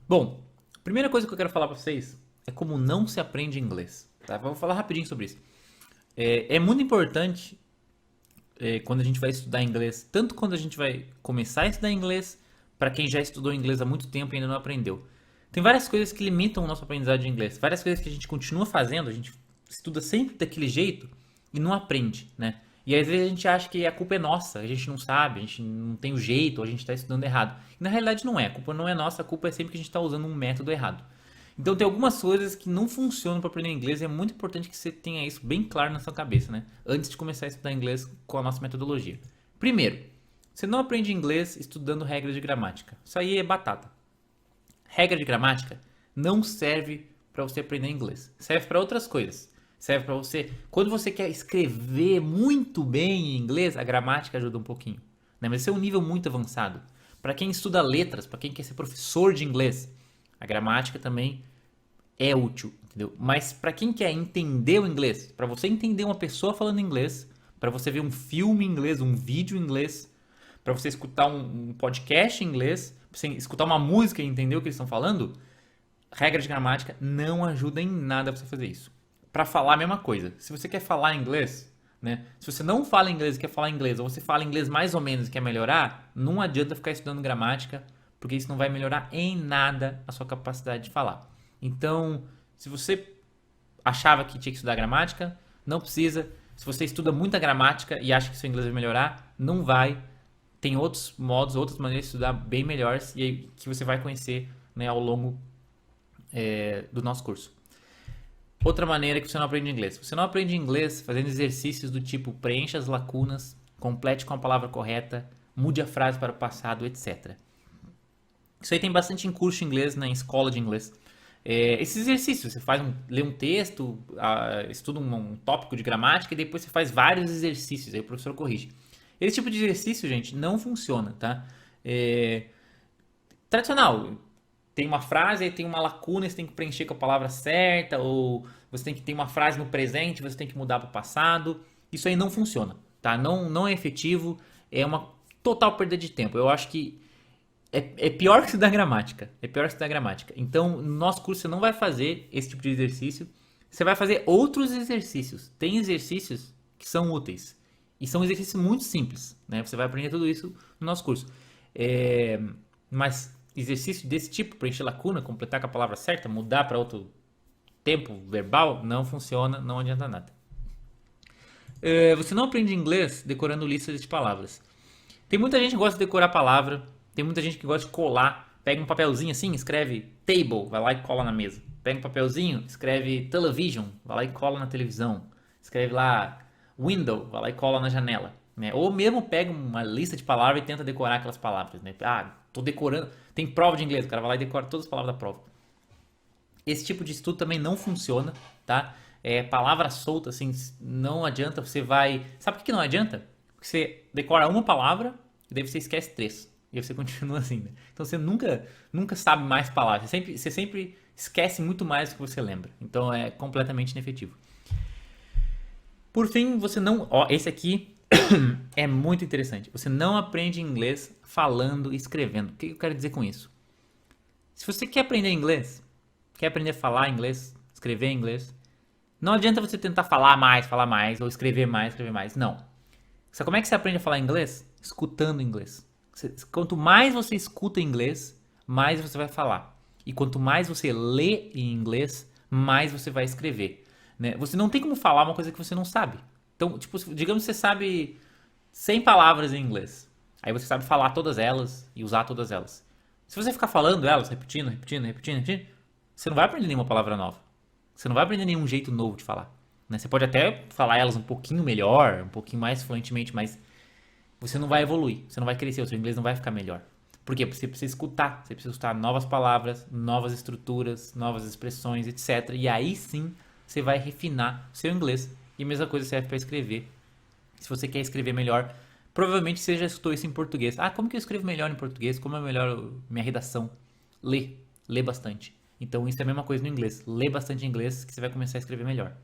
Bom, primeira coisa que eu quero falar pra vocês é como não se aprende inglês. Tá? Vou falar rapidinho sobre isso. É muito importante quando a gente vai estudar inglês, tanto quando a gente vai começar a estudar inglês, para quem já estudou inglês há muito tempo e ainda não aprendeu. Tem várias coisas que limitam o nosso aprendizado de inglês, várias coisas que a gente continua fazendo, a gente estuda sempre daquele jeito e não aprende, né? E às vezes a gente acha que a culpa é nossa, a gente não sabe, a gente não tem o jeito, ou a gente está estudando errado. E na realidade não é, a culpa não é nossa, a culpa é sempre que a gente está usando um método errado. Então tem algumas coisas que não funcionam para aprender inglês e é muito importante que você tenha isso bem claro na sua cabeça, né? Antes de começar a estudar inglês com a nossa metodologia. Primeiro, você não aprende inglês estudando regras de gramática. Isso aí é batata. Regra de gramática não serve para você aprender inglês. Serve para outras coisas. Serve para você, quando você quer escrever muito bem em inglês, a gramática ajuda um pouquinho, né? Mas esse é um nível muito avançado. Para quem estuda letras, para quem quer ser professor de inglês, a gramática também é útil, entendeu? Mas para quem quer entender o inglês, para você entender uma pessoa falando inglês, para você ver um filme em inglês, um vídeo em inglês, para você escutar um podcast em inglês, pra você escutar uma música e entender o que eles estão falando, regra de gramática não ajuda em nada para você fazer isso. Para falar a mesma coisa. Se você quer falar inglês, né? Se você não fala inglês e quer falar inglês, ou você fala inglês mais ou menos e quer melhorar, não adianta ficar estudando gramática, porque isso não vai melhorar em nada a sua capacidade de falar. Então, se você achava que tinha que estudar gramática, não precisa. Se você estuda muita gramática e acha que seu inglês vai melhorar, não vai. Tem outros modos, outras maneiras de estudar bem melhores e aí que você vai conhecer, né, ao longo do nosso curso. Outra maneira que você não aprende inglês. Você não aprende inglês fazendo exercícios do tipo preencha as lacunas, complete com a palavra correta, mude a frase para o passado, etc. Isso aí tem bastante em curso de inglês, né, em escola de inglês. Esses exercícios, você lê um texto, estuda um tópico de gramática e depois você faz vários exercícios, aí o professor corrige. Esse tipo de exercício, gente, não funciona, tá? Tradicional, tem uma frase, aí tem uma lacuna, você tem que preencher com a palavra certa, ou você tem que ter uma frase no presente, você tem que mudar para o passado. Isso aí não funciona, tá? Não é efetivo, é uma total perda de tempo. Eu acho que é pior que estudar gramática. É pior que estudar gramática. Então, no nosso curso você não vai fazer esse tipo de exercício. Você vai fazer outros exercícios. Tem exercícios que são úteis. E são exercícios muito simples, né? Você vai aprender tudo isso no nosso curso. Mas exercício desse tipo, preencher lacuna, completar com a palavra certa, mudar para outro tempo verbal, não funciona, não adianta nada. Você não aprende inglês decorando listas de palavras. Tem muita gente que gosta de decorar a palavra, tem muita gente que gosta de colar. Pega um papelzinho assim, escreve table, vai lá e cola na mesa. Pega um papelzinho, escreve television, vai lá e cola na televisão. Escreve lá window, vai lá e cola na janela. Né? Ou mesmo pega uma lista de palavras e tenta decorar aquelas palavras. Né? Ah, tô decorando. Tem prova de inglês, o cara vai lá e decora todas as palavras da prova. Esse tipo de estudo também não funciona, tá? Palavra solta, assim, não adianta, você vai... Sabe por que não adianta? Porque você decora uma palavra e daí você esquece três. E você continua assim, né? Então você nunca sabe mais palavras. Você sempre esquece muito mais do que você lembra. Então é completamente inefetivo. Por fim, você não... Ó, esse aqui é muito interessante. Você não aprende inglês falando e escrevendo. O que eu quero dizer com isso? Se você quer aprender inglês, quer aprender a falar inglês, escrever inglês, não adianta você tentar falar mais, ou escrever mais, escrever mais. Não. Sabe como é que você aprende a falar inglês? Escutando inglês. Quanto mais você escuta inglês, mais você vai falar. E quanto mais você lê em inglês, mais você vai escrever. Né? Você não tem como falar uma coisa que você não sabe. Então, tipo, digamos que você sabe 100 palavras em inglês. Aí você sabe falar todas elas e usar todas elas. Se você ficar falando elas, repetindo, você não vai aprender nenhuma palavra nova. Você não vai aprender nenhum jeito novo de falar. Né? Você pode até falar elas um pouquinho melhor, um pouquinho mais fluentemente, mas você não vai evoluir, você não vai crescer, o seu inglês não vai ficar melhor. Por quê? Porque você precisa escutar novas palavras, novas estruturas, novas expressões, etc. E aí sim você vai refinar o seu inglês. E a mesma coisa serve para escrever. Se você quer escrever melhor, provavelmente você já escutou isso em português. Ah, como que eu escrevo melhor em português? Como é melhor minha redação? Lê bastante. Então isso é a mesma coisa no inglês. Lê bastante inglês que você vai começar a escrever melhor.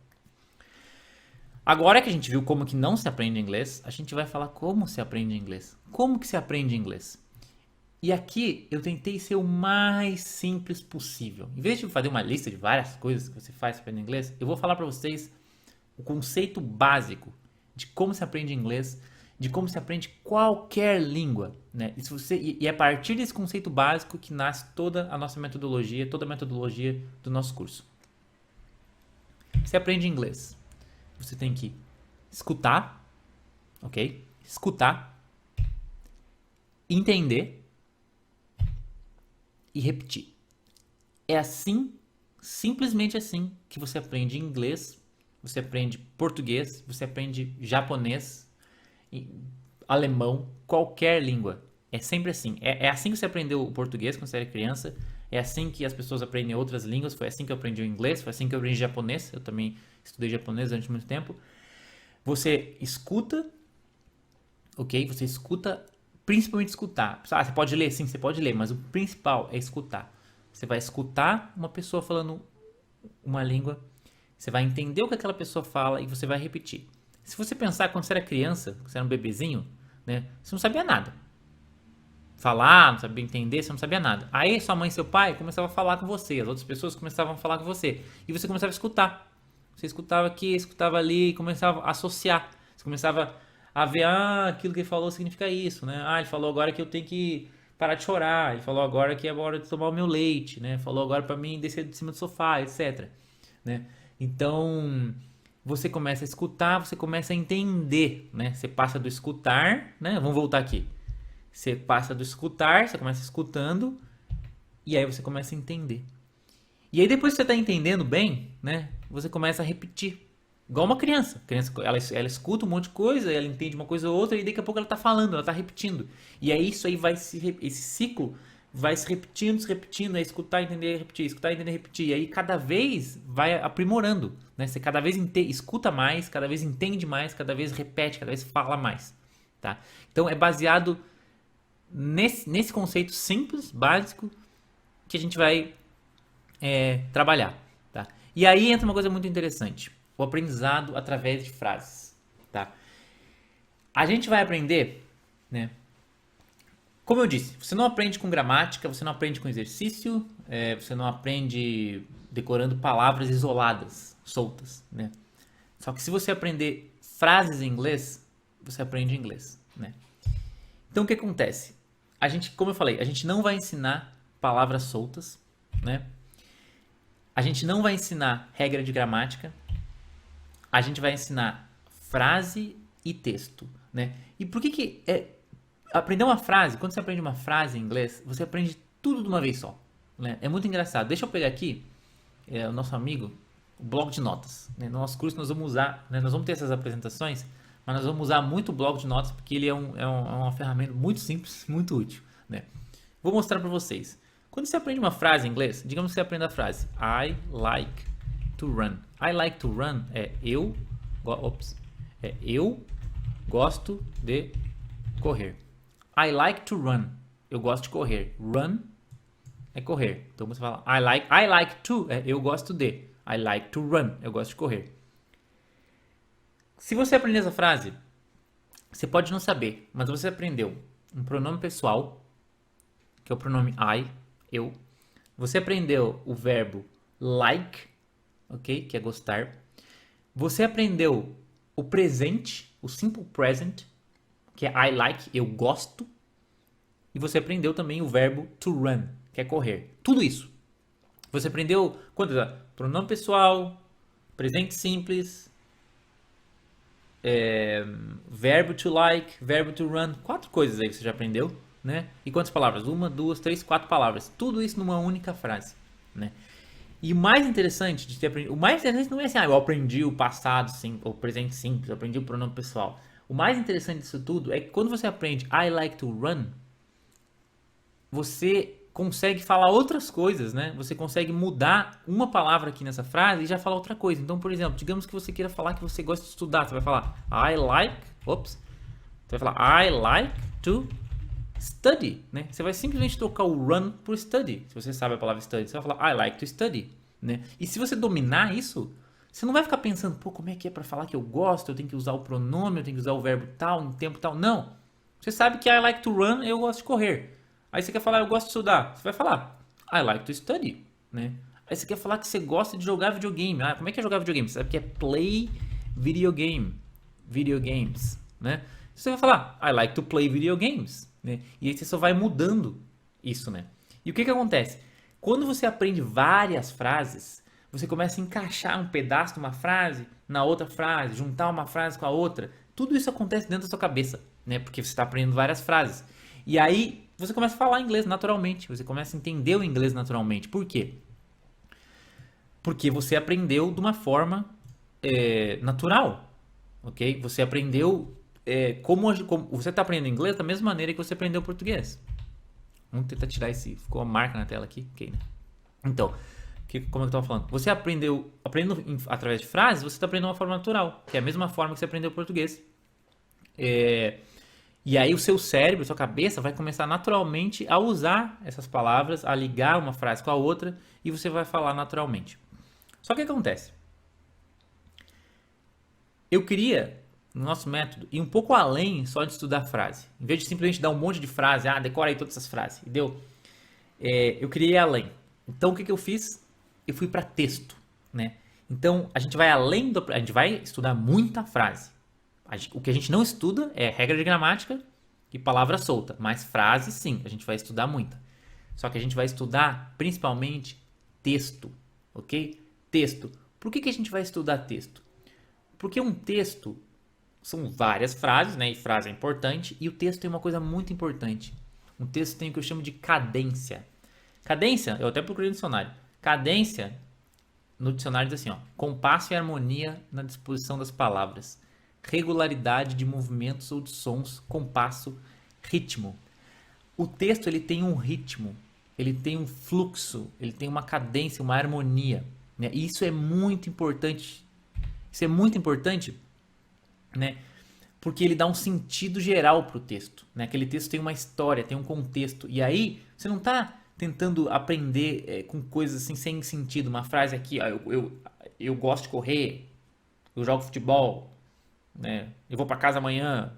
Agora que a gente viu como que não se aprende inglês, a gente vai falar como se aprende inglês. Como que se aprende inglês? E aqui eu tentei ser o mais simples possível. Em vez de fazer uma lista de várias coisas que você faz para aprender inglês, eu vou falar para vocês o conceito básico de como se aprende inglês, de como se aprende qualquer língua, né? E é a partir desse conceito básico que nasce toda a nossa metodologia, toda a metodologia do nosso curso. Você aprende inglês, você tem que escutar, ok? Escutar, entender e repetir. É assim, simplesmente assim, que você aprende inglês, você aprende português, você aprende japonês, alemão, qualquer língua. É sempre assim. É assim que você aprendeu o português quando você era criança. É assim que as pessoas aprendem outras línguas. Foi assim que eu aprendi o inglês. Foi assim que eu aprendi japonês. Eu também estudei japonês durante muito tempo. Você escuta, ok? Você escuta, principalmente escutar. Ah, você pode ler? Sim, você pode ler. Mas o principal é escutar. Você vai escutar uma pessoa falando uma língua. Você vai entender o que aquela pessoa fala e você vai repetir. Se você pensar quando você era criança, quando você era um bebezinho, né? Você não sabia nada. Falar, não sabia entender, você não sabia nada. Aí sua mãe e seu pai começavam a falar com você, as outras pessoas começavam a falar com você. E você começava a escutar. Você escutava aqui, escutava ali, e começava a associar. Você começava a ver, aquilo que ele falou significa isso, né? Ele falou agora que eu tenho que parar de chorar. Ele falou agora que é hora de tomar o meu leite, né? Falou agora pra mim descer de cima do sofá, etc. Né? Então, você começa a escutar, você começa a entender, né? Você passa do escutar, né? Vamos voltar aqui. Você passa do escutar, você começa escutando, e aí você começa a entender. E aí depois que você está entendendo bem, né? Você começa a repetir. Igual uma criança. A criança ela escuta um monte de coisa, ela entende uma coisa ou outra, e daqui a pouco ela está falando, ela está repetindo. E aí isso aí esse ciclo vai se repetindo, é escutar, entender, repetir, escutar, entender, repetir. E aí cada vez vai aprimorando, né? Você cada vez escuta mais, cada vez entende mais, cada vez repete, cada vez fala mais, tá? Então é baseado nesse conceito simples, básico, que a gente vai trabalhar, tá? E aí entra uma coisa muito interessante, o aprendizado através de frases, tá? A gente vai aprender, né? Como eu disse, você não aprende com gramática, você não aprende com exercício, você não aprende decorando palavras isoladas, soltas, né? Só que se você aprender frases em inglês, você aprende inglês, né? Então o que acontece? A gente, como eu falei, a gente não vai ensinar palavras soltas, né? A gente não vai ensinar regra de gramática. A gente vai ensinar frase e texto, né? E por que aprender uma frase, quando você aprende uma frase em inglês, você aprende tudo de uma vez só, né? É muito engraçado. Deixa eu pegar aqui o nosso amigo, o bloco de notas, né? No nosso curso nós vamos usar, né? Nós vamos ter essas apresentações, mas nós vamos usar muito o bloco de notas porque ele é uma ferramenta muito simples, muito útil, né? Vou mostrar para vocês. Quando você aprende uma frase em inglês, digamos que você aprenda a frase I like to run. I like to run eu gosto de correr. I like to run. Eu gosto de correr. Run é correr. Então você fala I like to eu gosto de. I like to run. Eu gosto de correr. Se você aprender essa frase, você pode não saber, mas você aprendeu um pronome pessoal, que é o pronome I, eu. Você aprendeu o verbo like, ok? Que é gostar. Você aprendeu o presente, o simple present, que é I like, eu gosto. E você aprendeu também o verbo to run, que é correr. Tudo isso. Você aprendeu quantos? Pronome pessoal, presente simples, verbo to like, verbo to run. 4 coisas aí que você já aprendeu, né? E quantas palavras? 1, 2, 3, 4 palavras. Tudo isso numa única frase, né? E o mais interessante de ter aprendido, o mais interessante não é assim, eu aprendi o passado sim, o presente simples, eu aprendi o pronome pessoal. O mais interessante disso tudo é que quando você aprende I like to run, você consegue falar outras coisas, né? Você consegue mudar uma palavra aqui nessa frase e já falar outra coisa. Então, por exemplo, digamos que você queira falar que você gosta de estudar, você vai falar você vai falar I like to study, né? Você vai simplesmente trocar o run por study. Se você sabe a palavra study, você vai falar I like to study, né? E se você dominar isso, você não vai ficar pensando, como é que é para falar que eu gosto? Eu tenho que usar o pronome, eu tenho que usar o verbo tal, em tempo tal. Não. Você sabe que I like to run, eu gosto de correr. Aí você quer falar, eu gosto de estudar. Você vai falar, I like to study, né? Aí você quer falar que você gosta de jogar videogame. Ah, como é que é jogar videogame? Você sabe que é play video game. Video games, né? Você vai falar, I like to play video games, né? E aí você só vai mudando isso, né? E o que que acontece? Quando você aprende várias frases, você começa a encaixar um pedaço de uma frase na outra frase, juntar uma frase com a outra. Tudo isso acontece dentro da sua cabeça, né? Porque você está aprendendo várias frases. E aí você começa a falar inglês naturalmente, você começa a entender o inglês naturalmente. Por quê? Porque você aprendeu de uma forma natural, ok? Você aprendeu como você está aprendendo inglês da mesma maneira que você aprendeu português. Vamos tentar tirar esse. Ficou a marca na tela aqui, ok, né? Então, como eu estava falando, você aprendendo através de frases, você está aprendendo de uma forma natural, que é a mesma forma que você aprendeu português. E aí o seu cérebro, sua cabeça vai começar naturalmente a usar essas palavras, a ligar uma frase com a outra e você vai falar naturalmente. Só que o que acontece? Eu queria, no nosso método, ir um pouco além só de estudar frase. Em vez de simplesmente dar um monte de frase, decora aí todas essas frases, entendeu? Eu queria ir além. Então o que eu fiz? Eu fui para texto, né? Então a gente vai além a gente vai estudar muita frase. O que a gente não estuda é regra de gramática e palavra solta, mas frase sim, a gente vai estudar muita. Só que a gente vai estudar principalmente texto, ok? Texto. Por que a gente vai estudar texto? Porque um texto são várias frases, né? E frase é importante, e o texto tem uma coisa muito importante. Um texto tem o que eu chamo de cadência. Cadência, eu até procurei no dicionário. Cadência, no dicionário diz assim, ó, compasso e harmonia na disposição das palavras, regularidade de movimentos ou de sons, compasso, ritmo. O texto ele tem um ritmo, ele tem um fluxo, ele tem uma cadência, uma harmonia, né? E isso é muito importante. Isso é muito importante, né? Porque ele dá um sentido geral para o texto, né? Aquele texto tem uma história, tem um contexto. E aí você não está tentando aprender com coisas assim sem sentido. Uma frase aqui, ó, eu gosto de correr, eu jogo futebol, né? Eu vou para casa amanhã,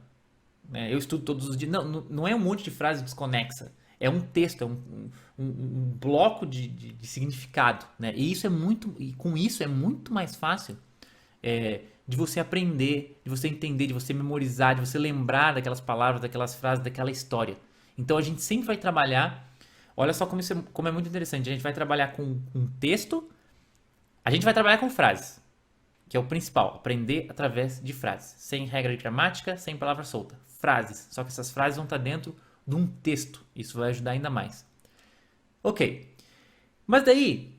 né? Eu estudo todos os dias. Não é um monte de frase desconexa. É um texto, é um bloco de significado, né? E isso é muito, e com isso é muito mais fácil de você aprender, de você entender, de você memorizar, de você lembrar daquelas palavras, daquelas frases, daquela história. Então a gente sempre vai trabalhar. Olha só como é muito interessante. A gente vai trabalhar com um texto, a gente vai trabalhar com frases, que é o principal, aprender através de frases, sem regra de gramática, sem palavra solta. Frases, só que essas frases vão estar dentro de um texto. Isso vai ajudar ainda mais. Ok, mas daí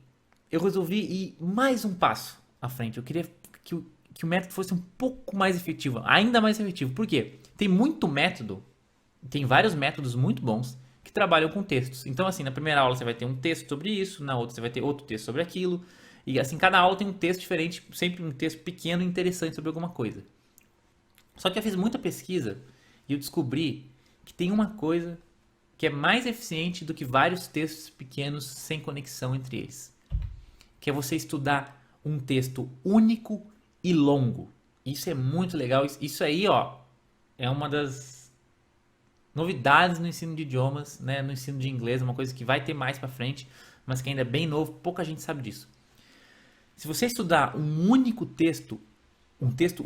eu resolvi ir mais um passo à frente. Eu queria que o método fosse um pouco mais efetivo, ainda mais efetivo. Por quê? Tem muito método, tem vários métodos muito bons que trabalham com textos. Então, assim, na primeira aula você vai ter um texto sobre isso, na outra você vai ter outro texto sobre aquilo. E assim, cada aula tem um texto diferente, sempre um texto pequeno e interessante sobre alguma coisa. Só que eu fiz muita pesquisa e eu descobri que tem uma coisa que é mais eficiente do que vários textos pequenos sem conexão entre eles. Que é você estudar um texto único e longo. Isso é muito legal. Isso aí, ó, é uma das novidades no ensino de idiomas, né? No ensino de inglês, uma coisa que vai ter mais pra frente, mas que ainda é bem novo, pouca gente sabe disso. Se você estudar um único texto, um texto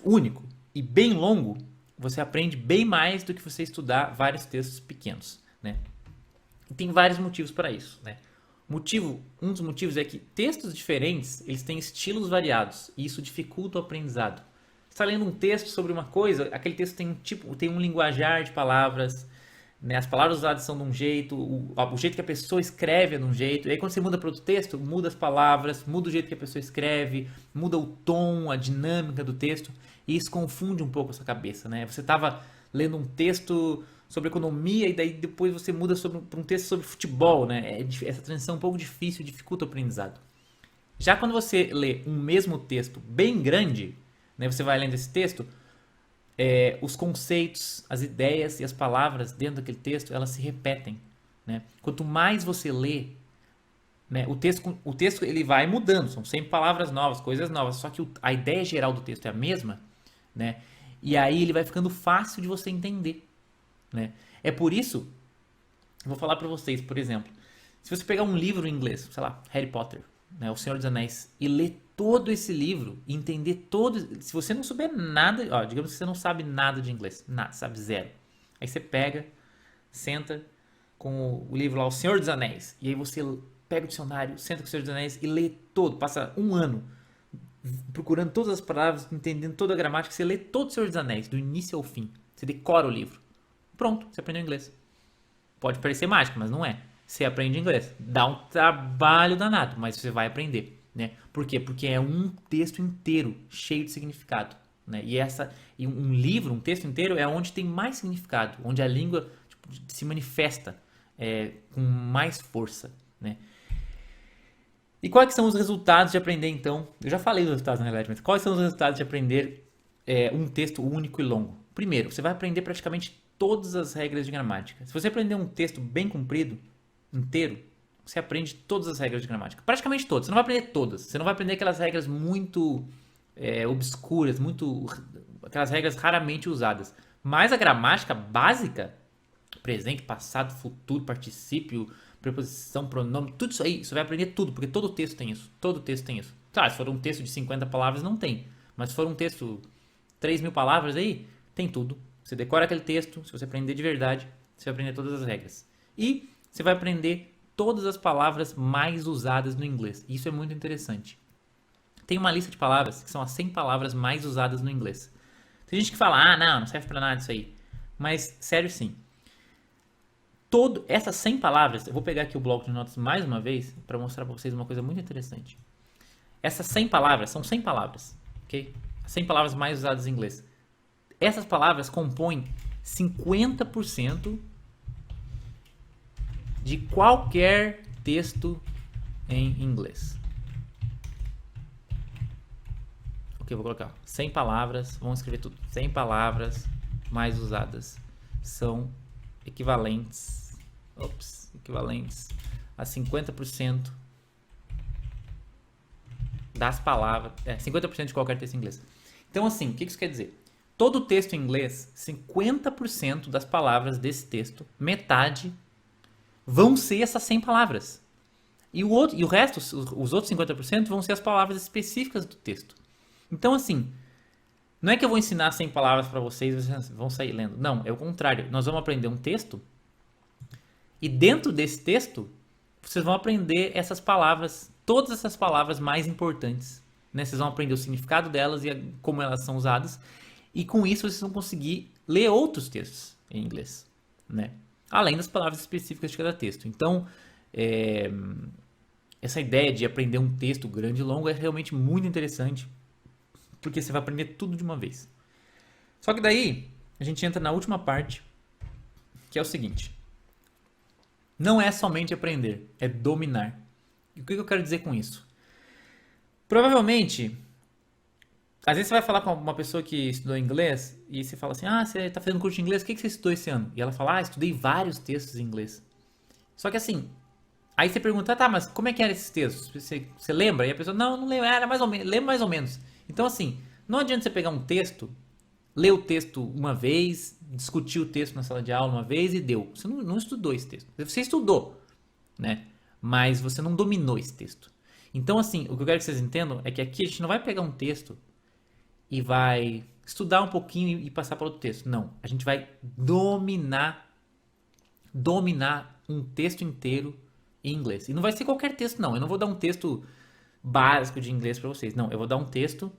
único e bem longo, você aprende bem mais do que você estudar vários textos pequenos, né? E tem vários motivos para isso, né? Um dos motivos é que textos diferentes, eles têm estilos variados e isso dificulta o aprendizado. Você está lendo um texto sobre uma coisa, aquele texto tem um linguajar de palavras, né? As palavras usadas são de um jeito, o jeito que a pessoa escreve é de um jeito. E aí quando você muda para outro texto, muda as palavras, muda o jeito que a pessoa escreve, muda o tom, a dinâmica do texto. E isso confunde um pouco a sua cabeça, né? Você estava lendo um texto sobre economia e daí depois você muda para um texto sobre futebol, né? Essa transição é um pouco difícil, dificulta o aprendizado. Já quando você lê um mesmo texto bem grande, né? Você vai lendo esse texto, os conceitos, as ideias e as palavras dentro daquele texto, elas se repetem, né? Quanto mais você lê, né, o texto ele vai mudando, são sempre palavras novas, coisas novas, só que a ideia geral do texto é a mesma, né? E aí ele vai ficando fácil de você entender, né? É por isso Eu vou falar para vocês, por exemplo, se você pegar um livro em inglês, sei lá, Harry Potter, né, O Senhor dos Anéis, e ler todo esse livro, e entender todo, se você não souber nada, ó, digamos que você não sabe nada de inglês, nada, sabe zero. Aí você pega, senta com o livro lá, O Senhor dos Anéis, e aí você pega o dicionário, senta com o Senhor dos Anéis e lê todo, passa um ano procurando todas as palavras, entendendo toda a gramática, você lê todo o Senhor dos Anéis, do início ao fim. Você decora o livro. Pronto, você aprendeu inglês. Pode parecer mágico, mas não é. Você aprende inglês. Dá um trabalho danado, mas você vai aprender, né? Por quê? Porque é um texto inteiro cheio de significado, né? E um livro, um texto inteiro é onde tem mais significado, onde a língua tipo, se manifesta com mais força, né? E quais são os resultados de aprender, então? Eu já falei dos resultados na realidade, mas quais são os resultados de aprender um texto único e longo? Primeiro, você vai aprender praticamente todas as regras de gramática. Se você aprender um texto bem comprido, inteiro, você aprende todas as regras de gramática. Praticamente todas. Você não vai aprender todas. Você não vai aprender aquelas regras muito obscuras, aquelas regras raramente usadas. Mas a gramática básica, presente, passado, futuro, particípio, preposição, pronome, tudo isso aí, você vai aprender tudo, porque todo texto tem isso. Todo texto tem isso. Claro, se for um texto de 50 palavras, não tem. Mas se for um texto 3.000 palavras aí, tem tudo. Você decora aquele texto, se você aprender de verdade, você vai aprender todas as regras. E você vai aprender todas as palavras mais usadas no inglês. Isso é muito interessante. Tem uma lista de palavras que são as 100 palavras mais usadas no inglês. Tem gente que fala, não serve pra nada isso aí. Mas, sério sim. Essas 100 palavras, eu vou pegar aqui o bloco de notas mais uma vez para mostrar para vocês uma coisa muito interessante. Essas 100 palavras são 100 palavras, ok? As 100 palavras mais usadas em inglês. Essas palavras compõem 50% de qualquer texto em inglês. Ok, vou colocar 100 palavras, vamos escrever tudo. 100 palavras mais usadas são equivalentes a 50% das palavras, 50% de qualquer texto em inglês. Então, assim, o que isso quer dizer? Todo texto em inglês, 50% das palavras desse texto, metade, vão ser essas 100 palavras. E o resto, os outros 50%, vão ser as palavras específicas do texto. Então, assim, não é que eu vou ensinar 100 palavras para vocês e vocês vão sair lendo. Não, é o contrário. Nós vamos aprender um texto e dentro desse texto, vocês vão aprender essas palavras, todas essas palavras mais importantes. Né? Vocês vão aprender o significado delas e como elas são usadas. E com isso vocês vão conseguir ler outros textos em inglês, né? Além das palavras específicas de cada texto. Então, essa ideia de aprender um texto grande e longo é realmente muito interessante, porque você vai aprender tudo de uma vez. Só que daí, a gente entra na última parte, que é o seguinte. Não é somente aprender, é dominar. E o que eu quero dizer com isso? Provavelmente, às vezes você vai falar com uma pessoa que estudou inglês e você fala assim, você está fazendo curso de inglês, o que você estudou esse ano? E ela fala, estudei vários textos em inglês. Só que assim, aí você pergunta, mas como é que eram esses textos? Você lembra? E a pessoa, não lembro, era mais ou menos, lembro mais ou menos. Então assim, não adianta você pegar um texto, ler o texto uma vez, discutir o texto na sala de aula uma vez e deu. Você não estudou esse texto. Você estudou, né? Mas você não dominou esse texto. Então assim, o que eu quero que vocês entendam é que aqui a gente não vai pegar um texto e vai estudar um pouquinho e passar para outro texto. Não, a gente vai dominar um texto inteiro em inglês. E não vai ser qualquer texto, não. Eu não vou dar um texto básico de inglês para vocês. Não, eu vou dar um texto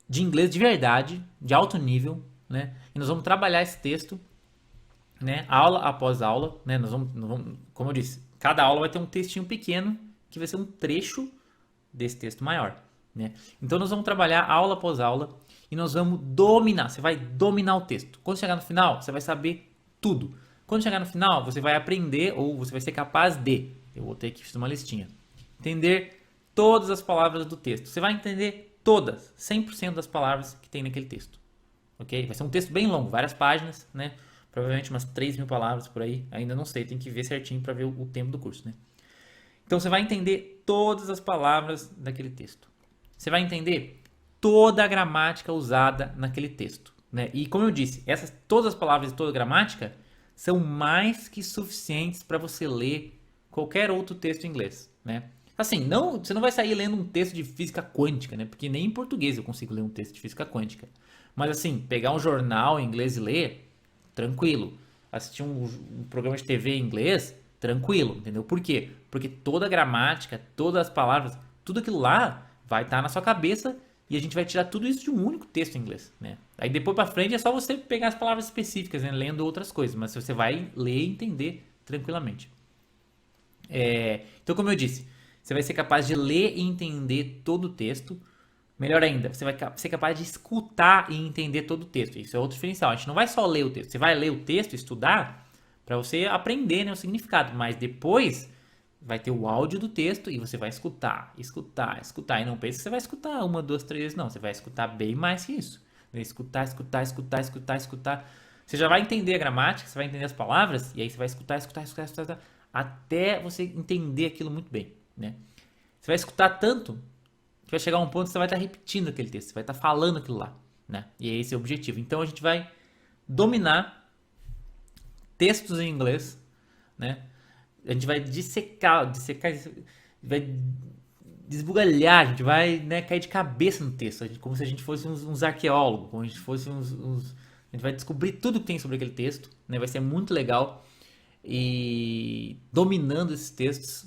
de inglês de verdade, de alto nível, né? E nós vamos trabalhar esse texto, né? Aula após aula, né? Nós vamos, como eu disse, cada aula vai ter um textinho pequeno que vai ser um trecho desse texto maior. Né? Então nós vamos trabalhar aula após aula e nós vamos dominar, você vai dominar o texto. Quando chegar no final, você vai saber tudo. Quando chegar no final, você vai aprender ou você vai ser capaz de, eu vou ter que fazer uma listinha, entender todas as palavras do texto. Você vai entender todas, 100% das palavras que tem naquele texto. Ok? Vai ser um texto bem longo, várias páginas, né? Provavelmente umas 3.000 palavras por aí, ainda não sei, tem que ver certinho para ver o tempo do curso, né? Então você vai entender todas as palavras daquele texto. Você vai entender toda a gramática usada naquele texto, né? E como eu disse, todas as palavras e toda a gramática são mais que suficientes para você ler qualquer outro texto em inglês, né? Assim, não, você não vai sair lendo um texto de física quântica, né? Porque nem em português eu consigo ler um texto de física quântica. Mas assim, pegar um jornal em inglês e ler, tranquilo. Assistir um programa de TV em inglês, tranquilo, entendeu? Por quê? Porque toda a gramática, todas as palavras, tudo aquilo lá vai estar na sua cabeça e a gente vai tirar tudo isso de um único texto em inglês, né? Aí depois pra frente é só você pegar as palavras específicas, né? Lendo outras coisas, mas você vai ler e entender tranquilamente. Então, como eu disse, você vai ser capaz de ler e entender todo o texto. Melhor ainda, você vai ser capaz de escutar e entender todo o texto. Isso é outro diferencial. A gente não vai só ler o texto. Você vai ler o texto, estudar, para você aprender, né, o significado. Mas depois vai ter o áudio do texto e você vai escutar, escutar, escutar. E não pense que você vai escutar uma, duas, três vezes, não. Você vai escutar bem mais que isso. Vai escutar, escutar, escutar, escutar, escutar. Você já vai entender a gramática, você vai entender as palavras, e aí você vai escutar, escutar, escutar, escutar, escutar até você entender aquilo muito bem, né? Você vai escutar tanto que vai chegar um ponto que você vai estar repetindo aquele texto, você vai estar falando aquilo lá, né? E esse é o objetivo. Então a gente vai dominar textos em inglês, né? A gente vai dissecar, vai desbugalhar, a gente vai, né, cair de cabeça no texto, como se a gente fosse uns arqueólogos, como se a gente fosse a gente vai descobrir tudo que tem sobre aquele texto, né? Vai ser muito legal. E dominando esses textos,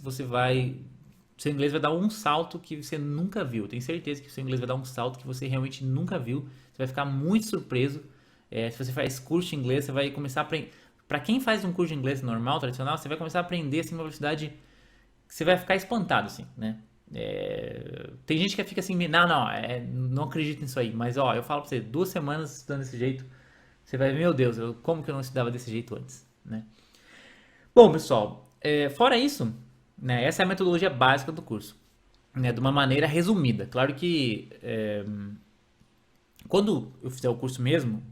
seu inglês vai dar um salto que você nunca viu. Tenho certeza que o seu inglês vai dar um salto que você realmente nunca viu. Você vai ficar muito surpreso. Se você faz curso de inglês, você vai começar a aprender. Para quem faz um curso de inglês normal, tradicional, você vai começar a aprender assim, uma velocidade que você vai ficar espantado, assim, né? Tem gente que fica assim, não acredito nisso aí. Mas ó, eu falo pra você, 2 semanas estudando desse jeito, você vai ver, meu Deus, como que eu não estudava desse jeito antes, né? Bom, pessoal, fora isso, né, essa é a metodologia básica do curso, né, de uma maneira resumida. Claro que quando eu fizer o curso mesmo,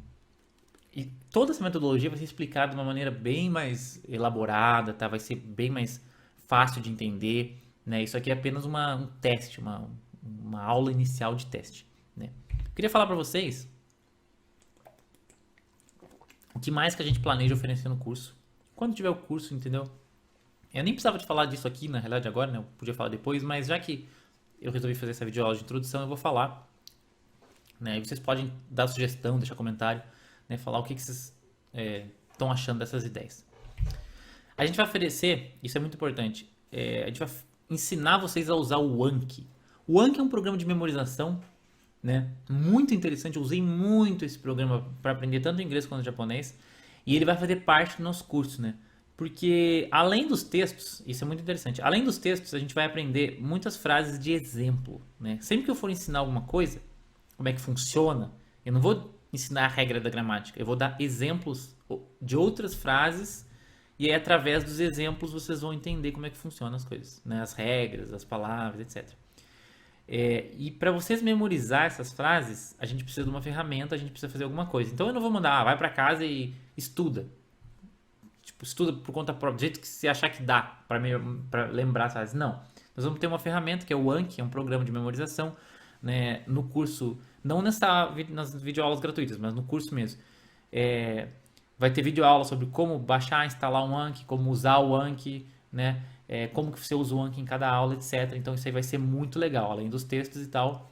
e toda essa metodologia vai ser explicada de uma maneira bem mais elaborada, tá? Vai ser bem mais fácil de entender, né? Isso aqui é apenas um teste, uma aula inicial de teste, né? Eu queria falar para vocês o que mais que a gente planeja oferecer no curso. Quando tiver o curso, entendeu? Eu nem precisava de falar disso aqui, na realidade, agora, né? Eu podia falar depois, mas já que eu resolvi fazer essa videoaula de introdução, eu vou falar, né? E vocês podem dar sugestão, deixar comentário, né? Falar o que vocês estão achando dessas ideias. A gente vai oferecer, isso é muito importante, a gente vai ensinar vocês a usar o Anki. O Anki é um programa de memorização, né? Muito interessante, eu usei muito esse programa para aprender tanto inglês quanto japonês. E ele vai fazer parte do nosso curso, né? Porque além dos textos, isso é muito interessante, além dos textos, a gente vai aprender muitas frases de exemplo, né? Sempre que eu for ensinar alguma coisa, como é que funciona, eu não vou ensinar a regra da gramática, eu vou dar exemplos de outras frases e aí através dos exemplos vocês vão entender como é que funcionam as coisas, né? As regras, as palavras, etc. E para vocês memorizar essas frases, a gente precisa de uma ferramenta, a gente precisa fazer alguma coisa. Então eu não vou mandar, vai para casa e estuda. Tipo, estuda por conta própria, do jeito que você achar que dá para lembrar as frases. Não. Nós vamos ter uma ferramenta que é o Anki, é um programa de memorização, né, no curso, não nas videoaulas gratuitas, mas no curso mesmo. Vai ter videoaula sobre como baixar, instalar um Anki, como usar o Anki, né? Como que você usa o Anki em cada aula, etc. Então isso aí vai ser muito legal, além dos textos e tal.